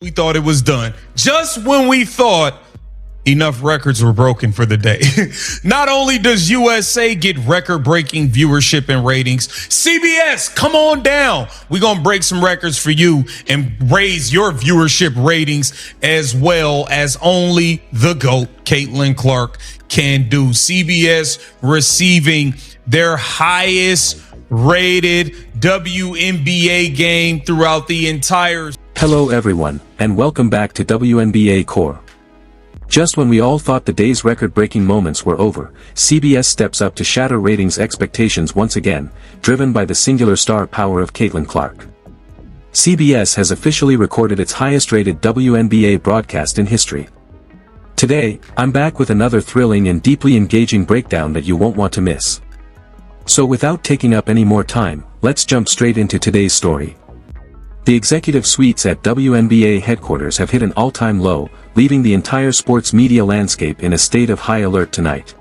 We thought it was done. Just when we thought enough records were broken for the day. Not only does USA get record-breaking viewership and ratings, CBS, come on down. We're going to break some records for you and raise your viewership ratings as well as only the GOAT, Caitlin Clark, can do. CBS receiving their highest rated WNBA game throughout the entire... Hello everyone, and welcome back to WNBA Core. Just when we all thought the day's record-breaking moments were over, CBS steps up to shatter ratings expectations once again, driven by the singular star power of Caitlin Clark. CBS has officially recorded its highest-rated WNBA broadcast in history. Today, I'm back with another thrilling and deeply engaging breakdown that you won't want to miss. So without taking up any more time, let's jump straight into today's story. The executive suites at WNBA headquarters have hit an all-time low, leaving the entire sports media landscape in a state of high alert tonight.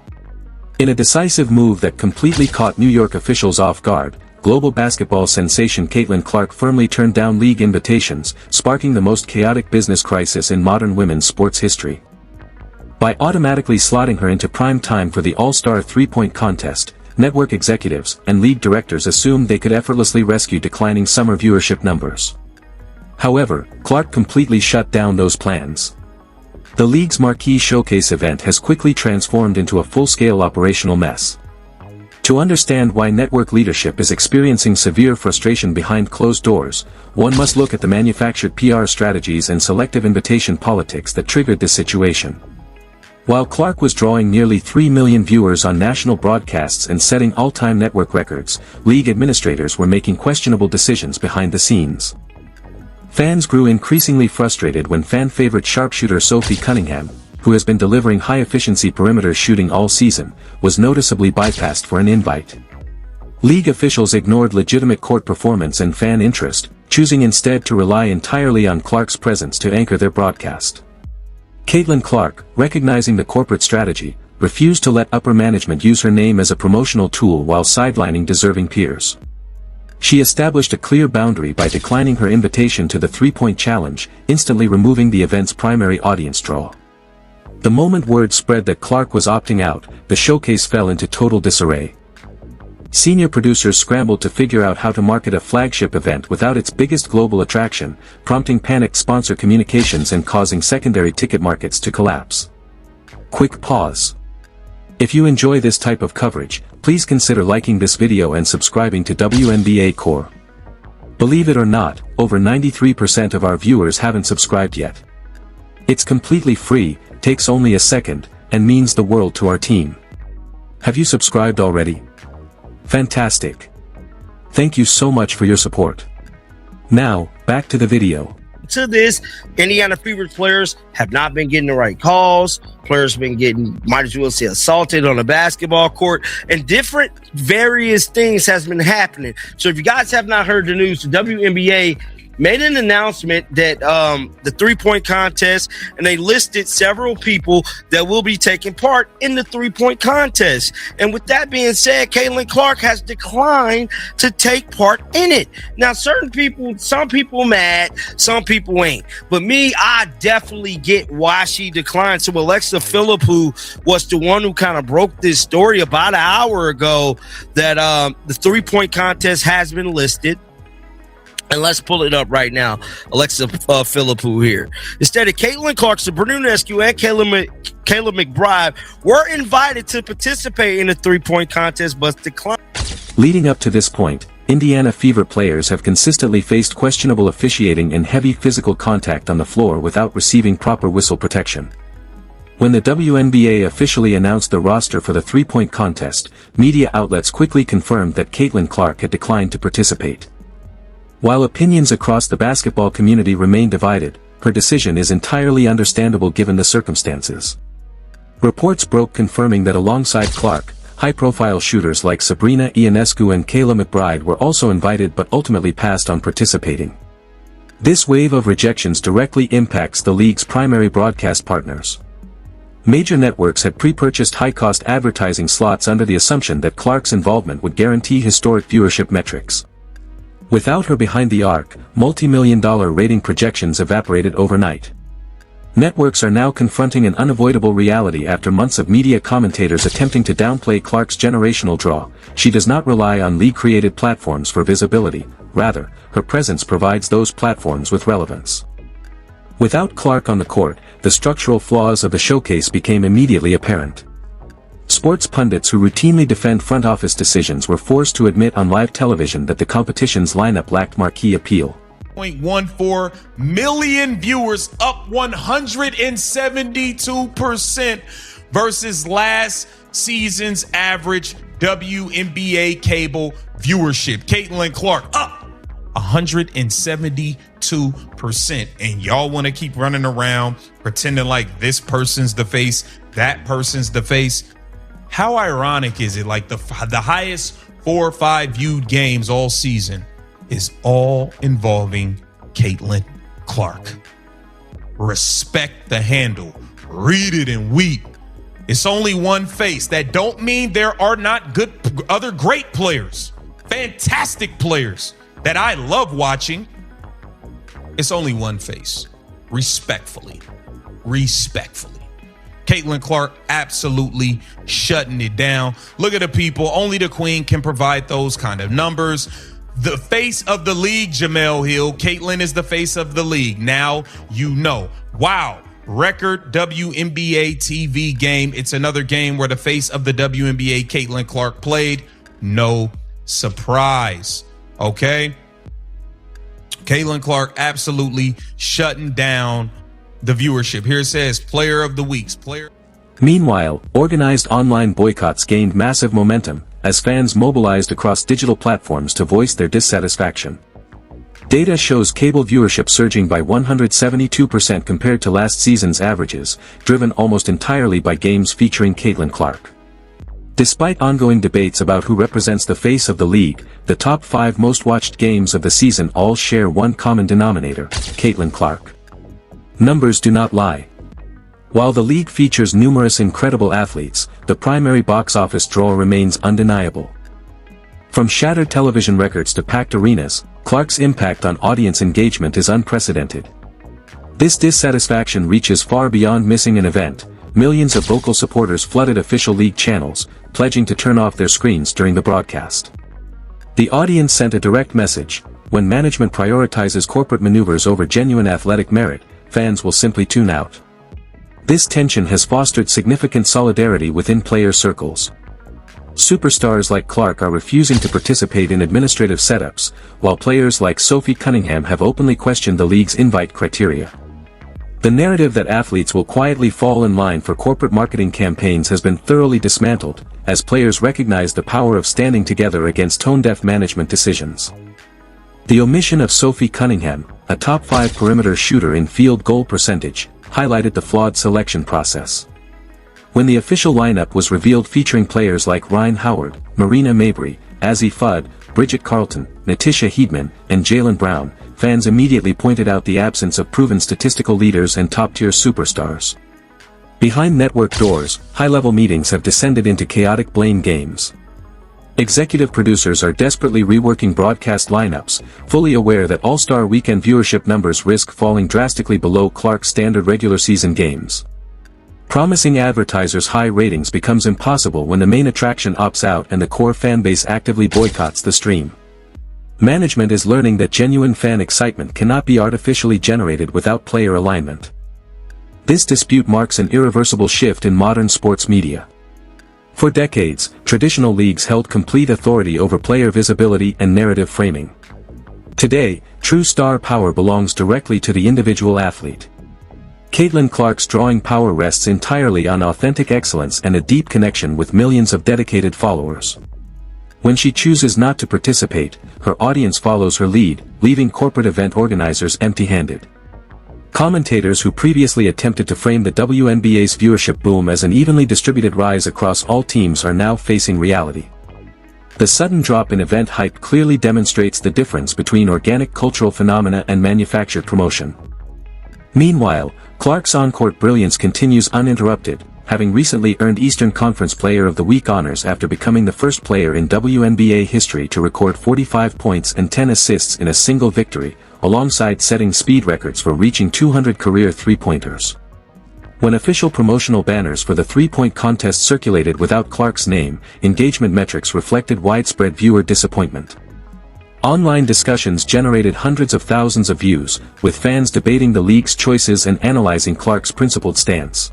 In a decisive move that completely caught New York officials off guard, global basketball sensation Caitlin Clark firmly turned down league invitations, sparking the most chaotic business crisis in modern women's sports history. By automatically slotting her into prime time for the All-Star three-point contest, network executives and league directors assumed they could effortlessly rescue declining summer viewership numbers. However, Clark completely shut down those plans. The league's marquee showcase event has quickly transformed into a full-scale operational mess. To understand why network leadership is experiencing severe frustration behind closed doors, one must look at the manufactured PR strategies and selective invitation politics that triggered this situation. While Clark was drawing nearly 3 million viewers on national broadcasts and setting all-time network records, league administrators were making questionable decisions behind the scenes. Fans grew increasingly frustrated when fan-favorite sharpshooter Sophie Cunningham, who has been delivering high-efficiency perimeter shooting all season, was noticeably bypassed for an invite. League officials ignored legitimate court performance and fan interest, choosing instead to rely entirely on Clark's presence to anchor their broadcast. Caitlin Clark, recognizing the corporate strategy, refused to let upper management use her name as a promotional tool while sidelining deserving peers. She established a clear boundary by declining her invitation to the three-point challenge, instantly removing the event's primary audience draw. The moment word spread that Clark was opting out, the showcase fell into total disarray. Senior producers scrambled to figure out how to market a flagship event without its biggest global attraction, prompting panicked sponsor communications and causing secondary ticket markets to collapse. Quick pause. If you enjoy this type of coverage, please consider liking this video and subscribing to WNBA Core. Believe it or not, over 93% of our viewers haven't subscribed yet. It's completely free, takes only a second, and means the world to our team. Have you subscribed already? Fantastic. Thank you so much for your support. Now, back to the video. To this, Indiana Fever players have not been getting the right calls. Players have been getting, might as well say, assaulted on a basketball court, and different various things has been happening. So if you guys have not heard the news, the WNBA made an announcement that the three-point contest, and they listed several people that will be taking part in the three-point contest. And with that being said, Caitlin Clark has declined to take part in it. Now, some people mad, some people ain't. But me, I definitely get why she declined. So Alexa Phillip, who was the one who kind of broke this story about an hour ago, that the three-point contest has been listed. And let's pull it up right now. Alexa Philippou here. Instead of Caitlin Clark, Sabrina Rescue, and Kayla McBride were invited to participate in the three-point contest, but declined. Leading up to this point, Indiana Fever players have consistently faced questionable officiating and heavy physical contact on the floor without receiving proper whistle protection. When the WNBA officially announced the roster for the three-point contest, media outlets quickly confirmed that Caitlin Clark had declined to participate. While opinions across the basketball community remain divided, her decision is entirely understandable given the circumstances. Reports broke confirming that alongside Clark, high-profile shooters like Sabrina Ionescu and Kayla McBride were also invited but ultimately passed on participating. This wave of rejections directly impacts the league's primary broadcast partners. Major networks had pre-purchased high-cost advertising slots under the assumption that Clark's involvement would guarantee historic viewership metrics. Without her behind the arc, multi-million-dollar rating projections evaporated overnight. Networks are now confronting an unavoidable reality after months of media commentators attempting to downplay Clark's generational draw. She does not rely on league-created platforms for visibility, rather, her presence provides those platforms with relevance. Without Clark on the court, the structural flaws of the showcase became immediately apparent. Sports pundits who routinely defend front office decisions were forced to admit on live television that the competition's lineup lacked marquee appeal. 0.14 million viewers, up 172% versus last season's average WNBA cable viewership. Caitlin Clark up 172%. And y'all want to keep running around pretending like this person's the face, that person's the face. How ironic is it? Like the highest 4 or 5 viewed games all season is all involving Caitlin Clark. Respect the handle. Read it and weep. It's only one face. That don't mean there are not good other great players, fantastic players that I love watching. It's only one face. Respectfully. Caitlin Clark absolutely shutting it down. Look at the people. Only the queen can provide those kind of numbers. The face of the league, Jamel Hill. Caitlin is the face of the league. Now you know. Wow. Record WNBA TV game. It's another game where the face of the WNBA, Caitlin Clark, played. No surprise. Okay. Caitlin Clark absolutely shutting down the viewership. Here it says player of the weeks. Meanwhile, organized online boycotts gained massive momentum as fans mobilized across digital platforms to voice their dissatisfaction. Data shows cable viewership surging by 172% compared to last season's averages, driven almost entirely by games featuring Caitlin Clark. Despite ongoing debates about who represents the face of the league, the top 5 most watched games of the season all share one common denominator: Caitlin Clark. Numbers do not lie. While the league features numerous incredible athletes, the primary box office draw remains undeniable. From shattered television records to packed arenas, Clark's impact on audience engagement is unprecedented. This dissatisfaction reaches far beyond missing an event. Millions of vocal supporters flooded official league channels, pledging to turn off their screens during the broadcast. The audience sent a direct message: when management prioritizes corporate maneuvers over genuine athletic merit, fans will simply tune out. This tension has fostered significant solidarity within player circles. Superstars like Clark are refusing to participate in administrative setups, while players like Sophie Cunningham have openly questioned the league's invite criteria. The narrative that athletes will quietly fall in line for corporate marketing campaigns has been thoroughly dismantled, as players recognize the power of standing together against tone-deaf management decisions. The omission of Sophie Cunningham, a top 5 perimeter shooter in field goal percentage, highlighted the flawed selection process. When the official lineup was revealed featuring players like Ryan Howard, Marina Mabrey, Azzi Fudd, Bridget Carlton, Natisha Heedman, and Jaylen Brown, fans immediately pointed out the absence of proven statistical leaders and top-tier superstars. Behind network doors, high-level meetings have descended into chaotic blame games. Executive producers are desperately reworking broadcast lineups, fully aware that All-Star Weekend viewership numbers risk falling drastically below Clark's standard regular season games. Promising advertisers high ratings becomes impossible when the main attraction opts out and the core fanbase actively boycotts the stream. Management is learning that genuine fan excitement cannot be artificially generated without player alignment. This dispute marks an irreversible shift in modern sports media. For decades, traditional leagues held complete authority over player visibility and narrative framing. Today, true star power belongs directly to the individual athlete. Caitlin Clark's drawing power rests entirely on authentic excellence and a deep connection with millions of dedicated followers. When she chooses not to participate, her audience follows her lead, leaving corporate event organizers empty-handed. Commentators who previously attempted to frame the WNBA's viewership boom as an evenly distributed rise across all teams are now facing reality. The sudden drop in event hype clearly demonstrates the difference between organic cultural phenomena and manufactured promotion. Meanwhile, Clark's on-court brilliance continues uninterrupted, having recently earned Eastern Conference Player of the Week honors after becoming the first player in WNBA history to record 45 points and 10 assists in a single victory, alongside setting speed records for reaching 200 career three-pointers. When official promotional banners for the three-point contest circulated without Clark's name, engagement metrics reflected widespread viewer disappointment. Online discussions generated hundreds of thousands of views, with fans debating the league's choices and analyzing Clark's principled stance.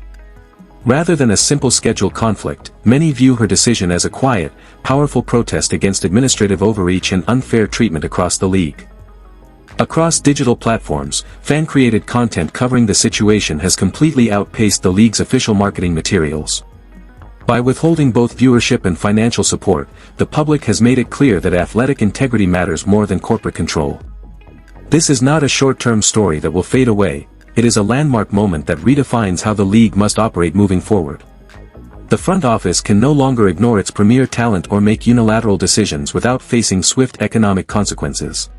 Rather than a simple schedule conflict, many view her decision as a quiet, powerful protest against administrative overreach and unfair treatment across the league. Across digital platforms, fan-created content covering the situation has completely outpaced the league's official marketing materials. By withholding both viewership and financial support, the public has made it clear that athletic integrity matters more than corporate control. This is not a short-term story that will fade away, it is a landmark moment that redefines how the league must operate moving forward. The front office can no longer ignore its premier talent or make unilateral decisions without facing swift economic consequences.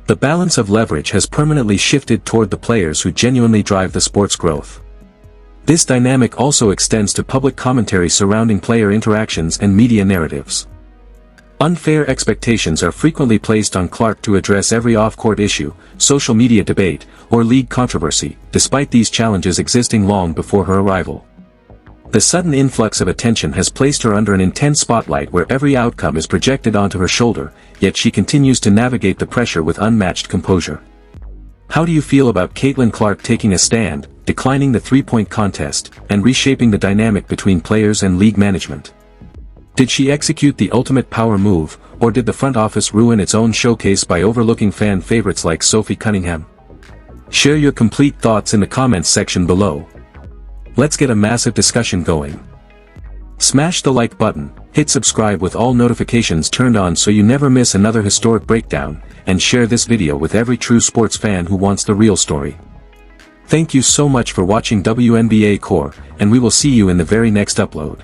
The balance of leverage has permanently shifted toward the players who genuinely drive the sport's growth. This dynamic also extends to public commentary surrounding player interactions and media narratives. Unfair expectations are frequently placed on Clark to address every off-court issue, social media debate, or league controversy, despite these challenges existing long before her arrival. The sudden influx of attention has placed her under an intense spotlight where every outcome is projected onto her shoulder, yet she continues to navigate the pressure with unmatched composure. How do you feel about Caitlin Clark taking a stand, declining the three-point contest, and reshaping the dynamic between players and league management? Did she execute the ultimate power move, or did the front office ruin its own showcase by overlooking fan favorites like Sophie Cunningham? Share your complete thoughts in the comments section below. Let's get a massive discussion going. Smash the like button, hit subscribe with all notifications turned on so you never miss another historic breakdown, and share this video with every true sports fan who wants the real story. Thank you so much for watching WNBA Core, and we will see you in the very next upload.